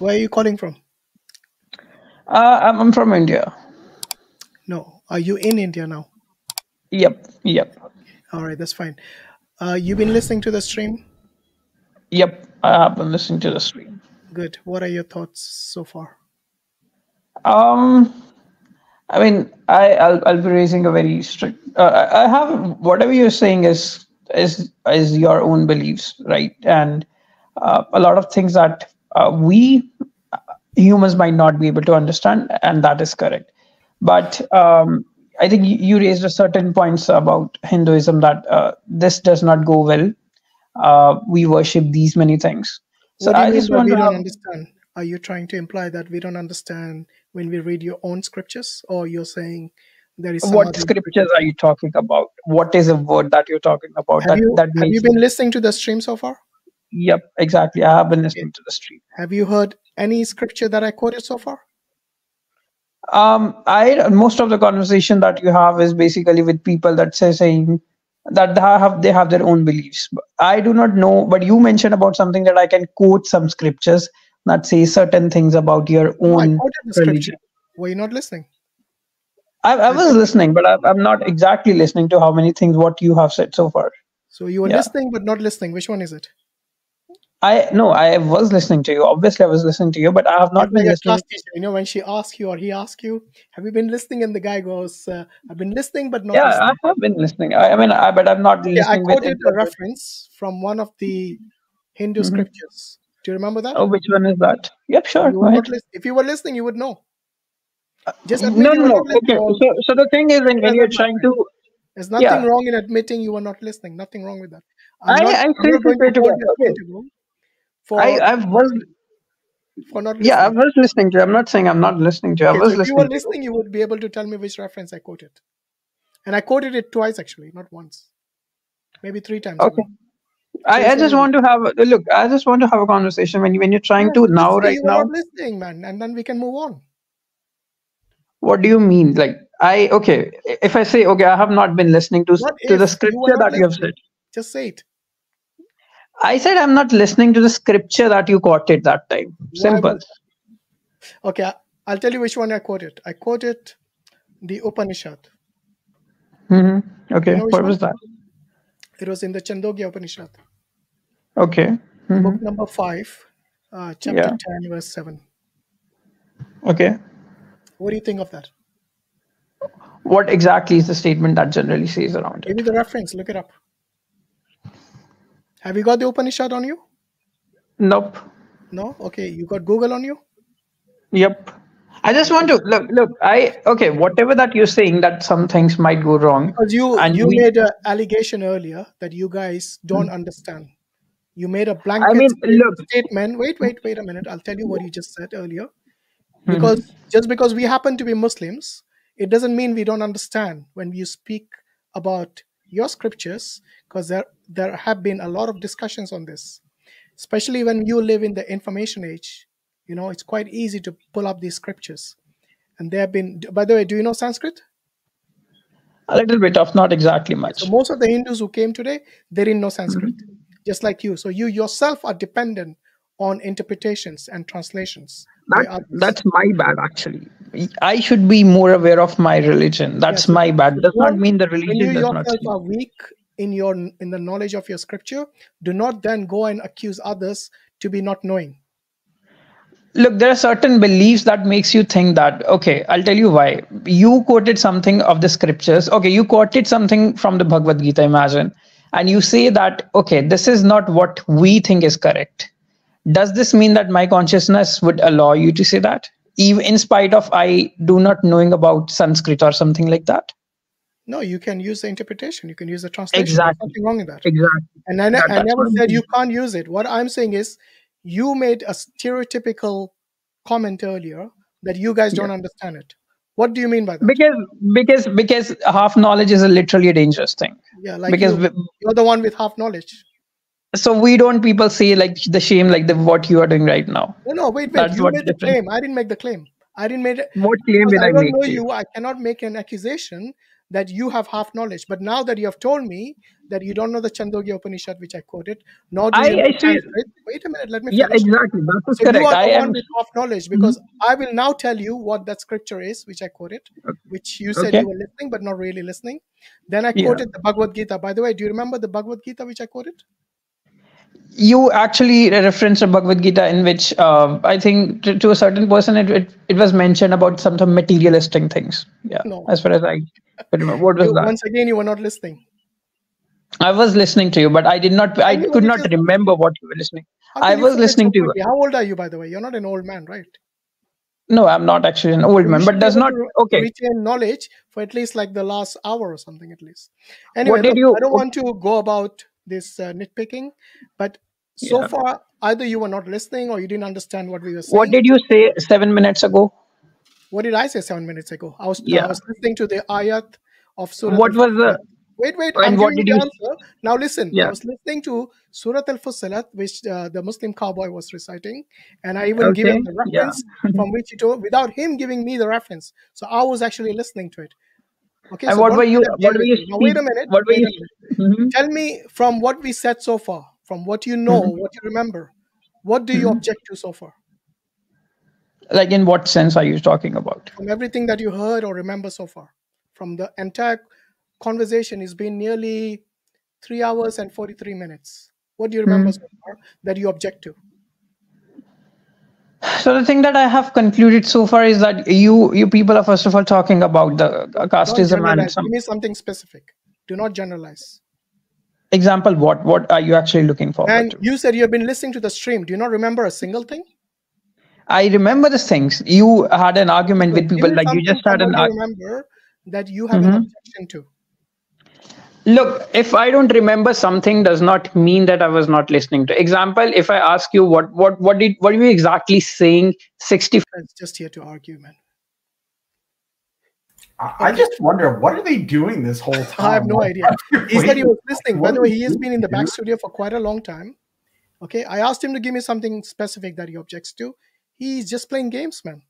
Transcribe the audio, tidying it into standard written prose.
Where are you calling from? I'm from India. No. Are you in India now? Yep. All right, that's fine. You've been listening to the stream? Yep. I have been listening to the stream. Good. What are your thoughts so far? Um, I mean, I'll be raising a very strict. I have whatever you're saying is your own beliefs, right? And a lot of things that we humans might not be able to understand, and that is correct. But I think you raised a certain points about Hinduism that this does not go well. We worship these many things. So What do you I mean just by want we to don't have understand? Are you trying to imply that we don't understand when we read your own scriptures, or you're saying there is some what other scriptures are interpretation? you talking about? What is a word that you're talking about Have you that have you makes been listening to the stream so far? Yep, exactly. I have been Okay. listening to the stream. Have you heard any scripture that I quoted so far? I most of the conversation that you have is basically with people that saying that they have their own beliefs. But I do not know, but you mentioned about something that I can quote some scriptures that say certain things about your No, I own quoted the scripture. religion. Were you not listening? I I was said, listening, but I'm not exactly listening to how many things what you have said so far. so you were Yeah. listening but not listening. Which one is it? I no, I was listening to you. Obviously, I was listening to you, but I have It's not like been a class listening. teacher, when she asks you or he asks you, have you been listening? And the guy goes, I've been listening but not Yeah, I listening. have been listening. I mean, but I'm not Okay, I listening with quoted a intent. reference from one of the Hindu Hmm. scriptures. Do you remember that? Oh, which one is that? Yep, sure. You Go were not ahead. listening. If you were listening, you would know. Just admit No, you no, were not no. listening. Okay. Or So the thing is, simple when as that, you're my trying friend. to, There's nothing yeah, wrong in admitting you were not listening. Nothing wrong with that. I'm not. I I'm feel not going to prepared to. hold you Okay, accountable for I was, not yeah, I listening. was listening to you. I'm not saying I'm not listening to you. I Okay, so was if you were listening to you. listening, you would be able to tell me which reference I quoted, and I quoted it twice actually, not once, maybe three times Okay. even. So which I one just is it? want to have look. I just want to have a conversation when you're trying Yes, to you just now say right you were now. not listening, man, and then we can move on. What do you mean? Like okay, if I say okay, I have not been listening What to the if you were scripture not that you have said. listening? Just say it. I said I'm not listening to the scripture that you quoted that time. Why Simple. would? Okay, I'll tell you which one I quoted. I quoted the Upanishad. Do you Okay, know which what one? was that? It was in the Chandogya Upanishad, Okay. book number 5, chapter Yeah. 10, verse 7. Okay. What do you think of that? What exactly is the statement that generally says around Give it? me the reference. Look it up. Have you got the Upanishad on you? Nope. No? Okay. You got Google on you? Yep. I just want Okay. to look. Okay. Whatever that you're saying, that some things might go wrong, Because you and you we. made an allegation earlier that you guys don't understand. You made a I blanket mean, look. statement. Wait a minute. I'll tell you what you just said earlier. Because Mhm. just because we happen to be Muslims, it doesn't mean we don't understand when you speak about your scriptures, because there have been a lot of discussions on this, especially when you live in the information age. It's quite easy to pull up these scriptures. And there have been, by the way, do you know Sanskrit? A little bit of, not exactly Okay, so much. most of the Hindus who came today, they didn't know Sanskrit, just like you. So you yourself are dependent on interpretations and translations by others. That's my bad actually. I should be more aware of my religion. Yeah, That's so, my bad. so Does not don't, mean the when you religion does not yourself speak. are weak in the knowledge of your scripture, do not then go and accuse others to be not knowing. Look, there are certain beliefs that makes you think that okay, I'll tell you why. You quoted something of the scriptures. Okay, you quoted something from the Bhagavad Gita, imagine, and you say that okay, this is not what we think is correct. Does this mean that my consciousness would allow you to say that, even in spite of I do not knowing about Sanskrit or something like that? No, you can use the interpretation. You can use the translation. There's Exactly. nothing wrong in that. Exactly. And I, That I that's never what I'm said you saying. can't use it. What I'm saying is you made a stereotypical comment earlier that you guys Yeah. don't understand it. What do you mean by that? Because half knowledge is literally a dangerous thing. Yeah, like Because you're the one with half knowledge. so we don't people say like the shame like the what you are doing right now. No, wait. That's You what made the difference. claim. I didn't make the claim. I didn't make it What claim because did I I don't make know to you? you. I cannot make an accusation that you have half knowledge. But now that you have told me that you don't know the Chandogya Upanishad, which I quoted, nor do you know I see. Sanskrit. Wait a minute, let me Yeah, finish. exactly. That is So you correct. are I the one am. with half knowledge, Mhm. because I will now tell you what that scripture is, which I quoted, which you said Okay. you were listening, but not really listening. Then I Yeah. quoted the Bhagavad Gita. By the way, do you remember the Bhagavad Gita which I quoted? You actually referenced a Bhagavad Gita in which I think to a certain person it was mentioned about some materialistic things. Yeah, No. as far as I could remember. What was You that? once again you were not listening. I was listening to you, but I did not. Tell I me what could it not is. remember what you were listening. How I can you was forget so listening to you. quickly? How old are you, by the way? You're not an old man, right? No, I'm not actually an old So you man, should but be does able not. to Okay. retain knowledge for at least like the last hour or something at least. Anyway, What did look, you? I don't want to go about this nitpicking, but so Yeah. far either you were not listening or you didn't understand what we were What saying. did you say 7 minutes ago? What did I say 7 minutes ago? I Yeah. was listening to the ayat of Surat What was Al-Fussilat. the? Wait, I'm And what giving you did the you? answer. Now listen, I Yeah. was listening to Surat Al-Fussilat, which the Muslim cowboy was reciting, and I even give him Okay. the Yeah. reference from which he told, without him giving me the reference. So I was actually listening to it. Okay, And so what don't were play you? that What game were with you me. Now wait speak? a minute, What were wait you? a minute. Mm-hmm. Tell me from what we said so far, from what you know, Mm-hmm. what you remember, what do you Mm-hmm. object to so far? Like in what sense are you talking about? From everything that you heard or remember so far, from the entire conversation, it's been nearly 3 hours and 43 minutes. What do you remember so Hmm. far that you object to? So the thing that I have concluded so far is that you people are first of all talking about the Don't casteism and generalize. some Give me something specific. Do not generalize. example. What are you actually looking forward And to? you said you have been listening to the stream. Do you not remember a single thing? I remember the things you had an argument So with give people me like you something just from had what an. you remember that you have an Mhm. objection to. Look, if I don't remember something, does not mean that I was not listening to. Example, if I ask you what were you exactly saying 60. It's just here to argue, man. I Okay. just wonder, what are they doing this whole time? I have no idea. He said he was listening. By What the are way, they he has been in the doing, back dude? studio for quite a long time. Okay. I asked him to give me something specific that he objects to. He's just playing games, man.